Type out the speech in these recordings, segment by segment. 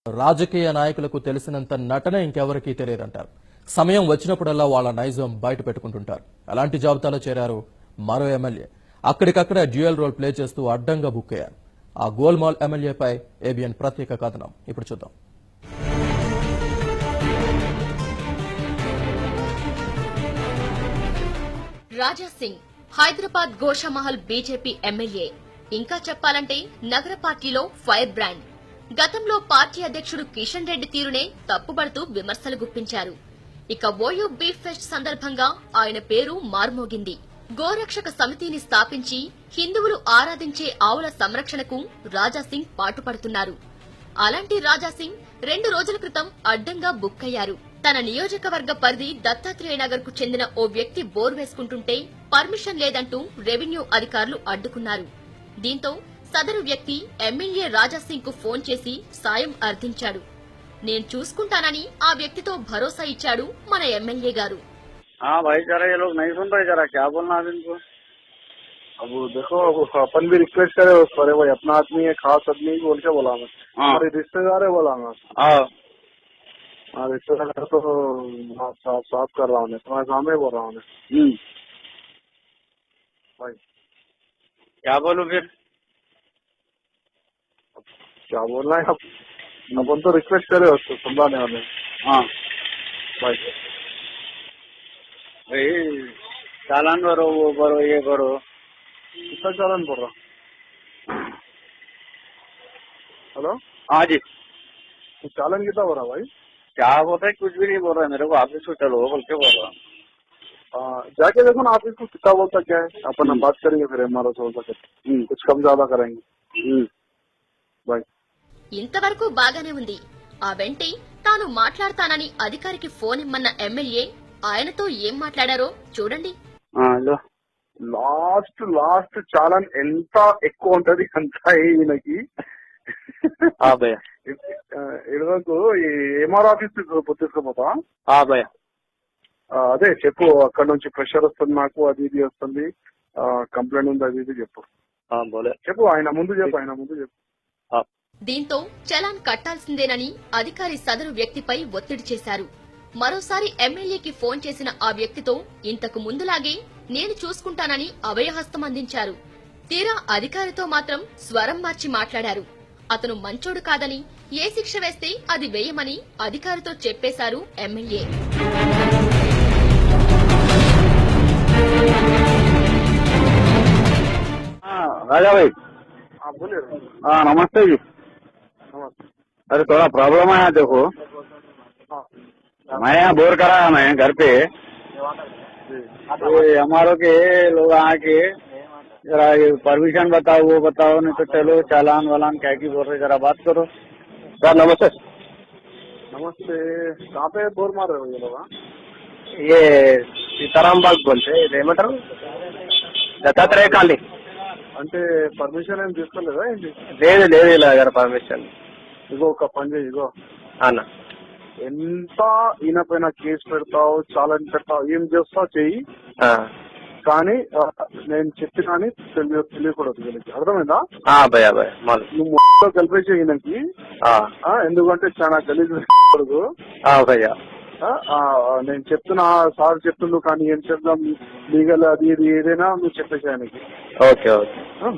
రాజకీయ నాయకులకు తెలిసినంత నటన ఇంకెవరికీ తెలియదంటారు. సమయం వచ్చినప్పుడల్లా వాళ్ళ నైజం బయట పెట్టుకుంటుంటారు. అలాంటి జాబితాలో చేరారు మరో ఎమ్మెల్యే. అక్కడికక్కడ డ్యూయల్ రోల్ ప్లే చేస్తూ అడ్డంగా బుక్ అయ్యారు. ఆ గోల్మాల్ ఎమ్మెల్యేపై ఏబిఎన్ ప్రత్యేక కథనం ఇప్పుడు చూద్దాం. Raja Singh Hyderabad Goshamahal BJP MLA. ఇంకా చెప్పాలంటే నగర పార్టీలో ఫైర్ బ్రాండ్. గతంలో పార్టీ అధ్యక్షుడు కిషన్ రెడ్డి తీరునే తప్పుబడుతూ విమర్శలు గుప్పించారు. ఇక ఓయూ బీఫ్ ఫెస్ట్ సందర్భంగా ఆయన పేరు మార్మోగింది. గోరక్షక సమితిని స్థాపించి హిందువులు ఆరాధించే ఆవుల సంరక్షణకు రాజాసింగ్ పాటుపడుతున్నారు. అలాంటి రాజాసింగ్ 2 రోజుల క్రితం అడ్డంగా బుక్ అయ్యారు. తన నియోజకవర్గ పరిధి దత్తాత్రేయ నగర్ కు చెందిన ఓ వ్యక్తి బోర్ వేసుకుంటుంటే పర్మిషన్ లేదంటూ రెవెన్యూ అధికారులు అడ్డుకున్నారు. దీంతో సదరు వ్యక్తి ఎమ్మెల్యే రాజాసింగ్ కు ఫోన్ చేసి సాయం అర్థించాడు. నేను చూసుకుంటానని ఆ వ్యక్తితో భరోసా ఇచ్చాడు మన ఎమ్మెల్యే గారు. भाई जरा ये लोग नहीं सुन रहे, जरा क्या बोलना है इनको। अब देखो अपन भी रिक्वेस्ट करे उस पर, भाई अपना आदमी है, खास आदमी बोल के बोला मैं, हमारे रिश्तेदार है बोला मैं। हाँ रिश्तेदार तो साफ कर रहा हूँ, तुम्हारे सामने बोल रहा हूँ भाई। क्या बोलूं फिर, क्या बोलना है अपन तो रिक्वेस्ट करे उसको समझाने वाले। हाँ भाई भाई चालान भरो, वो भरो, ये भरो। कितना चालान भर रहा? हेलो हाँ जी, चालान कितना भरा भाई? क्या बोल रहे, कुछ भी नहीं बोल रहा है मेरे को। ऑफिस को चलो बोल के बोल रहा हूँ। जाके देखो ना ऑफिस को कितना बोलता क्या है, अपन हम बात करेंगे फिर हमारा सोच सके कुछ कम ज्यादा करेंगे भाई। ఇంతవరకు బాగానే ఉంది. ఆ వెంటే తాను మాట్లాడతానని అధికారికి ఫోన్ ఇమ్మన్న ఎమ్మెల్యే ఆయనతో ఏం మాట్లాడారో చూడండి. లాస్ట్ చాలాన్ ఎంత ఎక్కువ ఉంటది అంత ఈయనకి. ఇడవకు ఎంఆర్ ఆఫీస్ తీసుకుపోతా. అదే చెప్పు, అక్కడ నుంచి ప్రెషర్ వస్తుంది నాకు, అది ఇది వస్తుంది, కంప్లైంట్ ఉంది, అది ఇది చెప్పు. చెప్పు ఆయన ముందు చెప్పు. దీంతో చలాన్ కట్టాల్సిందేనని అధికారి సదరు వ్యక్తిపై ఒత్తిడి చేశారు. మరోసారి ఎమ్మెల్యేకి ఫోన్ చేసిన ఆ వ్యక్తితో ఇంతకు ముందులాగే నేను చూసుకుంటానని అభయహస్తం అందించారు. తీరా అధికారితో మాత్రం స్వరం మార్చి మాట్లాడారు. అతను మంచోడు కాదని, ఏ శిక్ష వేస్తే అది వేయమని అధికారితో చెప్పేశారు ఎమ్మెల్యే. राजा भाई बोलिए। हाँ नमस्ते जी। अरे थोड़ा प्रॉब्लम है, देखो मैं यहाँ बोर करा है मैं घर पे, हमारे के लोग आके जरा परमिशन बताओ, वो बताओ, नहीं तो चलो चालान वालान क्या की बोल रहे, जरा बात करो। सर नमस्ते। नमस्ते, कहाँ पे बोर मार रहे हो ये लोग? ये सीताराम बाग बोलते दत्तात्रेय కాలనీ. అంటే పర్మిషన్ ఏం తీసుకోలేదా ఏంటి? లేదు ఇలా గారు పర్మిషన్. ఇగో ఒక పని చేయి, ఇగో అన్న ఎంత ఈయన పైన కేసు పెడతావు, చాలని పెడతావు, ఏం చేస్తావు చెయ్యి, కానీ నేను చెప్పినాని తెలియకూడదు వీళ్ళకి, అర్థమైందా? నువ్వు మొత్తం కలిపేసి ఈయనకి, ఎందుకంటే చాలా గలీజ్ కూడదు. నేను చెప్తున్నా, సార్ చెప్తుండు, కానీ ఏం చెప్దాం లీగల్ అది ఇది ఏదైనా నువ్వు చెప్పేసి ఆయనకి. ఓకే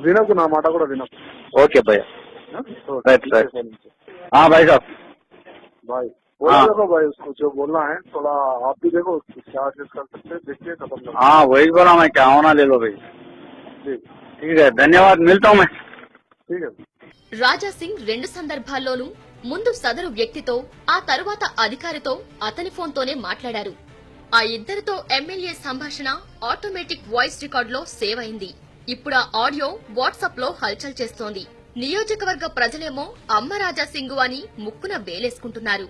వినకు, నా మాట కూడా వినకు. ఓకే భయ్యా. भाई साहब भाई देखो भाई, उसको जो बोलना है थोड़ा आप भी देखो क्या एडजस्ट कर सकते हैं, देखिए खत्म। हाँ वही बोला मैं, क्या होना ले लो भाई। ठीक है, धन्यवाद, मिलता हूँ मैं। ठीक है. రాజా సింగ్ 2 సందర్భాల్లోనూ ముందు సదరు వ్యక్తితో, ఆ తరువాత అధికారితో అతని ఫోన్తోనే మాట్లాడారు. ఆ ఇద్దరితో ఎమ్మెల్యే సంభాషణ ఆటోమేటిక్ వాయిస్ రికార్డులో సేవ్ అయింది. ఇప్పుడు ఆ ఆడియో వాట్సాప్ లో హల్చల్ చేస్తోంది. నియోజకవర్గ ప్రజలేమో అమ్మ రాజా సింగు అని ముక్కున వేలేసుకుంటున్నారు.